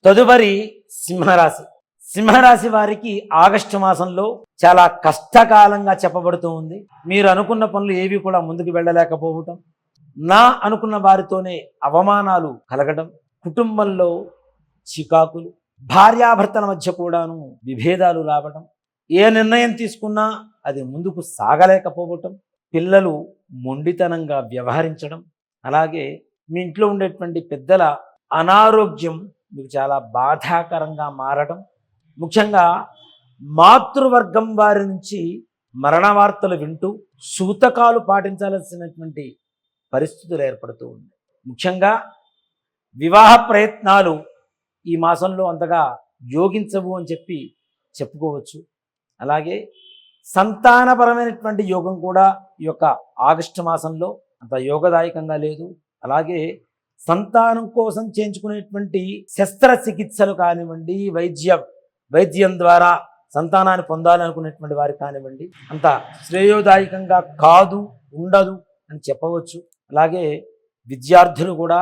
తదుపరి సింహరాశి. సింహరాశి వారికి ఆగస్టు మాసంలో చాలా కష్టకాలంగా చెప్పబడుతూ ఉంది. మీరు అనుకున్న పనులు ఏవి కూడా ముందుకు వెళ్ళలేకపోవటం, నా అనుకున్న వారితోనే అవమానాలు కలగడం, కుటుంబంలో చికాకులు, భార్యాభర్తల మధ్య కూడాను విభేదాలు రావటం, ఏ నిర్ణయం తీసుకున్నా అది ముందుకు సాగలేకపోవటం, పిల్లలు మొండితనంగా వ్యవహరించడం, అలాగే మీ ఇంట్లో ఉండేటువంటి పెద్దల అనారోగ్యం మీకు చాలా బాధాకరంగా మారడం, ముఖ్యంగా మాతృవర్గం వారి నుంచి మరణ వార్తలు వింటూ సూతకాలు పాటించాల్సినటువంటి పరిస్థితులు ఏర్పడుతూ ఉన్నాయి. ముఖ్యంగా వివాహ ప్రయత్నాలు ఈ మాసంలో అంతగా యోగించవు అని చెప్పుకోవచ్చు. అలాగే సంతానపరమైనటువంటి యోగం కూడా ఈ యొక్క ఆగస్టు మాసంలో అంత యోగదాయకంగా లేదు. అలాగే సంతానం కోసం చేయించుకునేటువంటి శస్త్రచికిత్సలు కానివ్వండి, వైద్యం ద్వారా సంతానాన్ని పొందాలనుకునేటువంటి వారికి కానివ్వండి, అంత శ్రేయోదాయకంగా కాదు, ఉండదు అని చెప్పవచ్చు. అలాగే విద్యార్థులు కూడా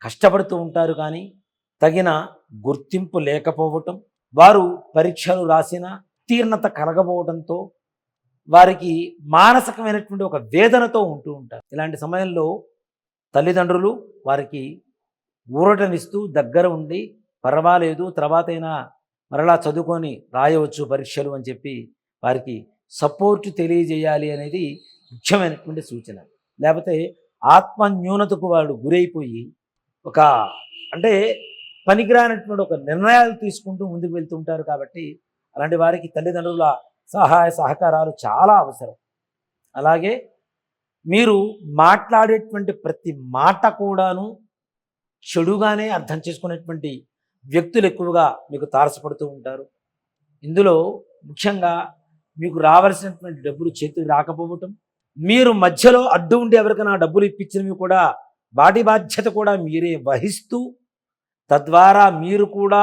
కష్టపడుతూ ఉంటారు, కానీ తగిన గుర్తింపు లేకపోవటం, వారు పరీక్షలు రాసిన ఉత్తీర్ణత కలగబోవడంతో వారికి మానసికమైనటువంటి ఒక వేదనతో ఉంటూ ఉంటారు. ఇలాంటి సమయంలో తల్లిదండ్రులు వారికి ఊరటనిస్తూ దగ్గర ఉండి పర్వాలేదు, తర్వాతైనా మరలా చదువుకొని రాయవచ్చు పరీక్షలు అని చెప్పి వారికి సపోర్టు తెలియజేయాలి అనేది ముఖ్యమైనటువంటి సూచన. లేకపోతే ఆత్మన్యూనతకు వాడు గురైపోయి ఒక పనికిరానటువంటి ఒక నిర్ణయాలు తీసుకుంటూ ముందుకు వెళ్తుంటారు. కాబట్టి అలాంటి వారికి తల్లిదండ్రుల సహాయ సహకారాలు చాలా అవసరం. అలాగే మీరు మాట్లాడేటువంటి ప్రతి మాట కూడాను చెడుగానే అర్థం చేసుకునేటువంటి వ్యక్తులు ఎక్కువగా మీకు తారసపడుతూ ఉంటారు. ఇందులో ముఖ్యంగా మీకు రావాల్సినటువంటి డబ్బులు చేతికి రాకపోవటం, మీరు మధ్యలో అడ్డు ఉండి ఎవరికైనా డబ్బులు ఇప్పించినవి కూడా వాటి బాధ్యత కూడా మీరే వహిస్తూ, తద్వారా మీరు కూడా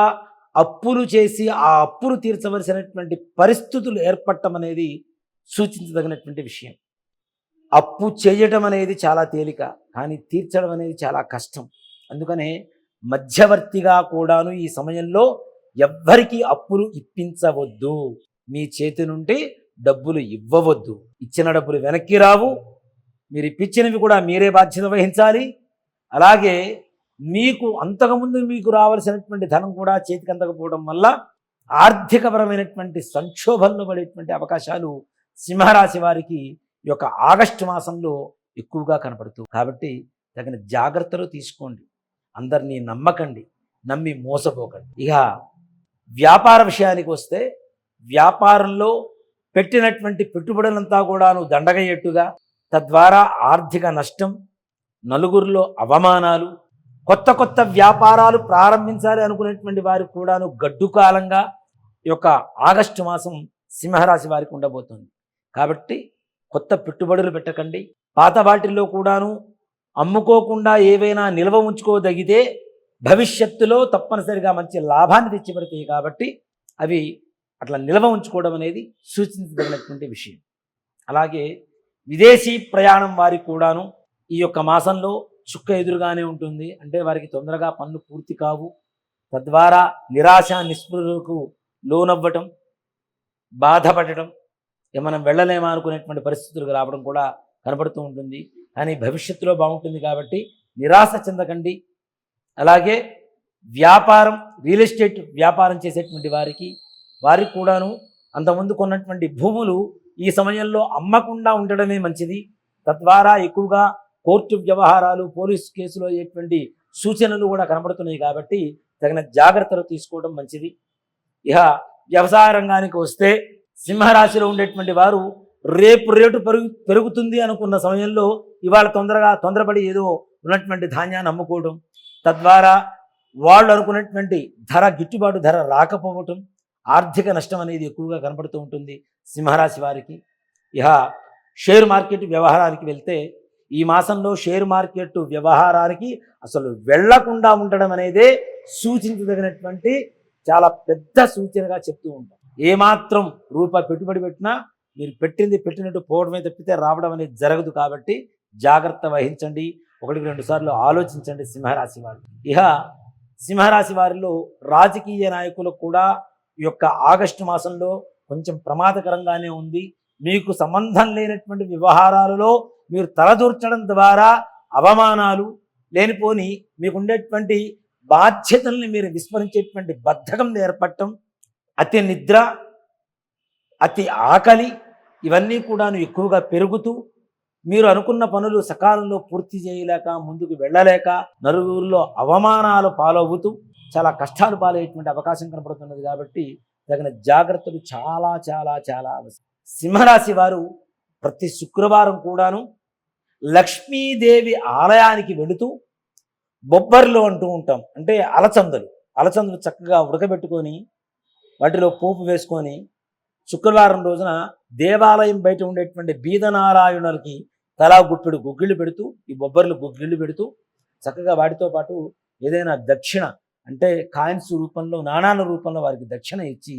అప్పులు చేసి ఆ అప్పులు తీర్చవలసినటువంటి పరిస్థితులు ఏర్పడటం అనేది సూచించదగినటువంటి విషయం. అప్పు చేయటం అనేది చాలా తేలిక, కానీ తీర్చడం అనేది చాలా కష్టం. అందుకనే మధ్యవర్తిగా కూడాను ఈ సమయంలో ఎవ్వరికీ అప్పులు ఇప్పించవద్దు, మీ చేతి నుండి డబ్బులు ఇవ్వవద్దు. ఇచ్చిన డబ్బులు వెనక్కి రావు, మీరు ఇప్పించినవి కూడా మీరే బాధ్యత వహించాలి. అలాగే మీకు అంతకుముందు మీకు రావాల్సినటువంటి ధనం కూడా చేతికి అందకపోవడం వల్ల ఆర్థికపరమైనటువంటి సంక్షోభంలో పడేటువంటి అవకాశాలు సింహరాశి వారికి ఈ యొక్క ఆగస్టు మాసంలో ఎక్కువగా కనపడుతుంది. కాబట్టి తగిన జాగ్రత్తలు తీసుకోండి, అందరినీ నమ్మకండి, నమ్మి మోసపోకండి. ఇక వ్యాపార విషయానికి వస్తే, వ్యాపారంలో పెట్టినటువంటి పెట్టుబడులంతా కూడాను దండగయ్యేట్టుగా, తద్వారా ఆర్థిక నష్టం, నలుగురిలో అవమానాలు, కొత్త వ్యాపారాలు ప్రారంభించాలి అనుకునేటువంటి వారికి కూడాను గడ్డు కాలంగా ఈ యొక్క ఆగస్టు మాసం సింహరాశి వారికి ఉండబోతుంది. కాబట్టి కొత్త పెట్టుబడులు పెట్టకండి. పాత వాటిల్లో కూడాను అమ్ముకోకుండా ఏవైనా నిల్వ ఉంచుకోదగితే భవిష్యత్తులో తప్పనిసరిగా మంచి లాభాన్ని తెచ్చిపెడతాయి. కాబట్టి అవి అట్లా నిల్వ ఉంచుకోవడం అనేది సూచించదగినటువంటి విషయం. అలాగే విదేశీ ప్రయాణం వారికి కూడాను ఈ యొక్క మాసంలో చుక్క ఎదురుగానే ఉంటుంది. అంటే వారికి తొందరగా పనులు పూర్తి కావు, తద్వారా నిరాశ నిస్పృహలకు లోనవ్వటం, బాధపడటం, మనం వెళ్ళలేమా అనుకునేటువంటి పరిస్థితులకు రావడం కూడా కనబడుతూ ఉంటుంది. కానీ భవిష్యత్తులో బాగుంటుంది కాబట్టి నిరాశ చెందకండి. అలాగే వ్యాపారం, రియల్ ఎస్టేట్ వ్యాపారం చేసేటువంటి వారికి కూడాను అంతకుముందు కొన్నటువంటి భూములు ఈ సమయంలో అమ్మకుండా ఉండడమే మంచిది. తద్వారా ఎక్కువగా కోర్టు వ్యవహారాలు, పోలీస్ కేసులు అయ్యేటువంటి సూచనలు కూడా కనబడుతున్నాయి. కాబట్టి తగిన జాగ్రత్తలు తీసుకోవడం మంచిది. ఇక వ్యవసాయ రంగానికి వస్తే, సింహరాశిలో ఉండేటువంటి వారు రేటు పెరుగుతుంది అనుకున్న సమయంలో ఇవాళ తొందరపడి ఏదో ఉన్నటువంటి ధాన్యాన్ని అమ్ముకోవడం, తద్వారా వాళ్ళు అనుకున్నటువంటి గిట్టుబాటు ధర రాకపోవటం, ఆర్థిక నష్టం అనేది ఎక్కువగా కనబడుతూ ఉంటుంది సింహరాశి వారికి. ఇక షేర్ మార్కెట్ వ్యవహారానికి వెళ్తే, ఈ మాసంలో షేర్ మార్కెట్ వ్యవహారానికి అసలు వెళ్లకుండా ఉండడం అనేదే సూచించదగినటువంటి చాలా పెద్ద సూచనగా చెప్తూ ఉంటాం. ఏమాత్రం రూపాయి పెట్టుబడి పెట్టినా మీరు పెట్టినట్టు పోవడమే తప్పితే రావడం అనేది జరగదు. కాబట్టి జాగ్రత్త వహించండి, 1-2 సార్లు ఆలోచించండి సింహరాశి వాళ్ళు. ఇక సింహరాశి వారిలో రాజకీయ నాయకులకు కూడా ఈ యొక్క ఆగస్టు మాసంలో కొంచెం ప్రమాదకరంగానే ఉంది. మీకు సంబంధం లేనటువంటి వ్యవహారాలలో మీరు తలదూర్చడం ద్వారా అవమానాలు, లేనిపోని మీకుండేటువంటి బాధ్యతల్ని మీరు విస్మరించేటువంటి బద్ధకం ఏర్పడటం, అతి నిద్ర, అతి ఆకలి, ఇవన్నీ కూడాను ఎక్కువగా పెరుగుతూ మీరు అనుకున్న పనులు సకాలంలో పూర్తి చేయలేక, ముందుకు వెళ్ళలేక, నలుగురిలో అవమానాలు పాలవుతూ చాలా కష్టాలు పాలయ్యేటువంటి అవకాశం కనపడుతున్నది. కాబట్టి తగిన జాగ్రత్తలు చాలా చాలా చాలా అవసరం. సింహరాశి వారు ప్రతి శుక్రవారం కూడాను లక్ష్మీదేవి ఆలయానికి వెళుతూ బొబ్బర్లు అంటూ ఉంటాం, అంటే అలచందలు చక్కగా ఉడకబెట్టుకొని వాటిలో పోపు వేసుకొని శుక్రవారం రోజున దేవాలయం బయట ఉండేటువంటి బీదనారాయణులకి తలా గుప్పెడు గుగ్గిళ్ళు పెడుతూ, ఈ బొబ్బర్లు గుగ్గిళ్ళు పెడుతూ చక్కగా వాటితో పాటు ఏదైనా దక్షిణ అంటే కాయిన్స్ రూపంలో, నాణాల రూపంలో వారికి దక్షిణ ఇచ్చి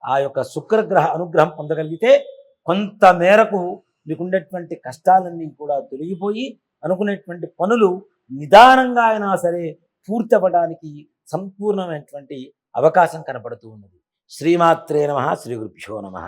ఆ యొక్క శుక్రగ్రహ అనుగ్రహం పొందగలిగితే కొంత మేరకు మీకుండేటువంటి కష్టాలన్నీ కూడా తొలగిపోయి అనుకునేటువంటి పనులు నిదానంగా అయినా సరే పూర్తి అవ్వడానికి సంపూర్ణమైనటువంటి అవకాశం కనపడుతూ ఉన్నది. శ్రీమాత్రే నమః. శ్రీ గురుభ్యో నమః.